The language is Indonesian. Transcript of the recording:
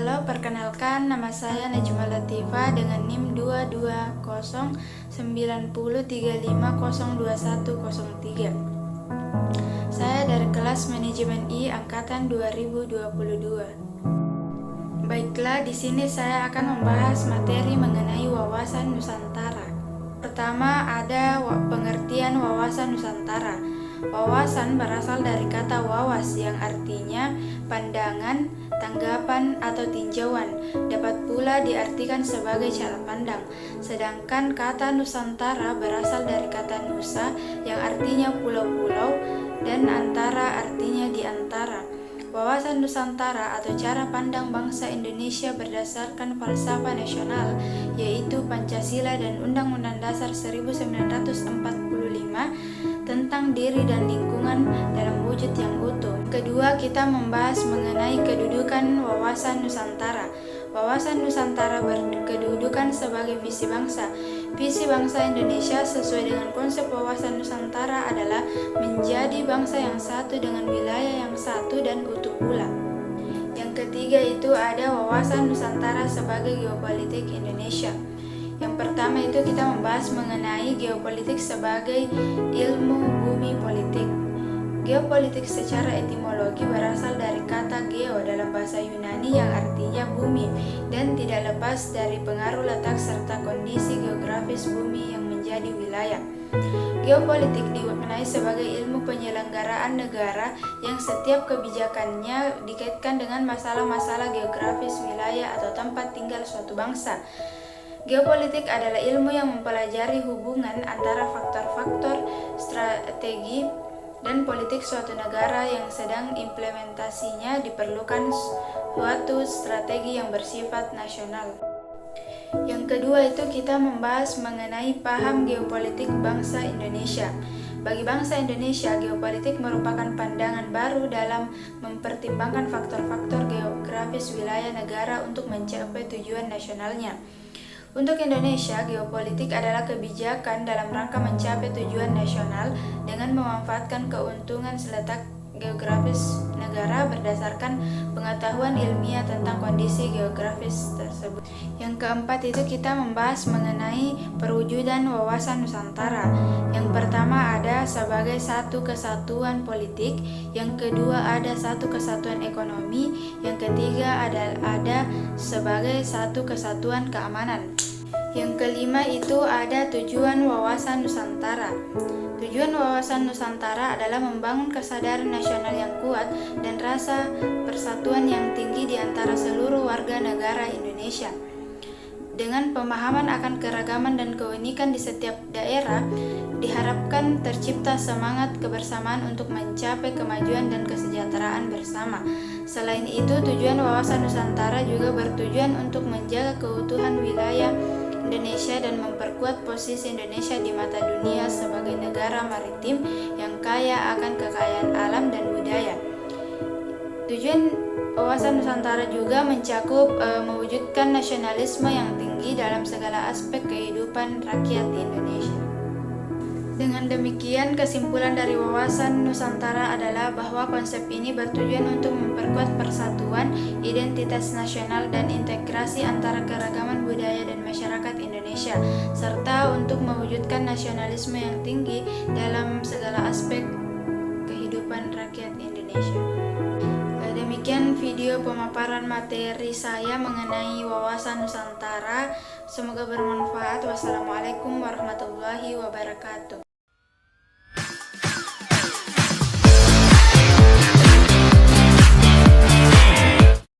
Halo, perkenalkan nama saya Najma Latifah dengan NIM 22090350103. Saya dari kelas Manajemen I angkatan 2022. Baiklah, di sini saya akan membahas materi mengenai wawasan Nusantara. Pertama, ada pengertian wawasan Nusantara. Wawasan berasal dari kata wawas yang artinya pandangan, tanggapan, atau tinjauan. Dapat pula diartikan sebagai cara pandang. Sedangkan kata Nusantara berasal dari kata nusa yang artinya pulau-pulau dan antara artinya di antara. Wawasan Nusantara atau cara pandang bangsa Indonesia berdasarkan falsafah nasional, yaitu Pancasila dan Undang-Undang Dasar 1945 tentang diri dan lingkungan dalam wujud yang utuh. Kedua, kita membahas mengenai kedudukan wawasan Nusantara. Wawasan Nusantara berkedudukan sebagai visi bangsa. Visi bangsa Indonesia sesuai dengan konsep wawasan Nusantara adalah menjadi bangsa yang satu dengan wilayah yang satu dan utuh pula. Yang ketiga itu ada wawasan Nusantara sebagai geopolitik Indonesia. Yang pertama itu kita membahas mengenai geopolitik sebagai ilmu bumi politik. Geopolitik secara etimologi berasal dari kata geo dalam bahasa Yunani yang artinya bumi dan tidak lepas dari pengaruh letak serta kondisi geografis bumi yang menjadi wilayah. Geopolitik dimaknai sebagai ilmu penyelenggaraan negara yang setiap kebijakannya dikaitkan dengan masalah-masalah geografis wilayah atau tempat tinggal suatu bangsa. Geopolitik adalah ilmu yang mempelajari hubungan antara faktor-faktor strategi dan politik suatu negara yang sedang implementasinya diperlukan suatu strategi yang bersifat nasional. Yang kedua itu kita membahas mengenai paham geopolitik bangsa Indonesia. Bagi bangsa Indonesia, geopolitik merupakan pandangan baru dalam mempertimbangkan faktor-faktor geografis wilayah negara untuk mencapai tujuan nasionalnya. Untuk Indonesia, geopolitik adalah kebijakan dalam rangka mencapai tujuan nasional dengan memanfaatkan keuntungan seletak geografis negara berdasarkan pengetahuan ilmiah tentang kondisi geografis tersebut. Yang keempat itu kita membahas mengenai perwujudan wawasan Nusantara. Yang pertama ada sebagai satu kesatuan politik, yang kedua ada satu kesatuan ekonomi, yang ketiga ada sebagai satu kesatuan keamanan. Yang kelima itu ada tujuan wawasan Nusantara. Tujuan wawasan Nusantara adalah membangun kesadaran nasional yang kuat dan rasa persatuan yang tinggi di antara seluruh warga negara Indonesia. Dengan pemahaman akan keragaman dan keunikan di setiap daerah, diharapkan tercipta semangat kebersamaan untuk mencapai kemajuan dan kesejahteraan bersama. Selain itu, tujuan wawasan Nusantara juga bertujuan untuk menjaga keutuhan wilayah Indonesia dan memperkuat posisi Indonesia di mata dunia sebagai negara maritim yang kaya akan kekayaan alam dan budaya. Tujuan wawasan Nusantara juga mencakup mewujudkan nasionalisme yang tinggi dalam segala aspek kehidupan rakyat Indonesia. Dengan demikian, kesimpulan dari wawasan Nusantara adalah bahwa konsep ini bertujuan untuk memperkuat persatuan, identitas nasional, dan integrasi antara keragaman budaya dan masyarakat Indonesia, serta untuk mewujudkan nasionalisme yang tinggi dalam segala aspek kehidupan rakyat Indonesia. Demikian video pemaparan materi saya mengenai wawasan Nusantara. Semoga bermanfaat. Wassalamualaikum warahmatullahi wabarakatuh.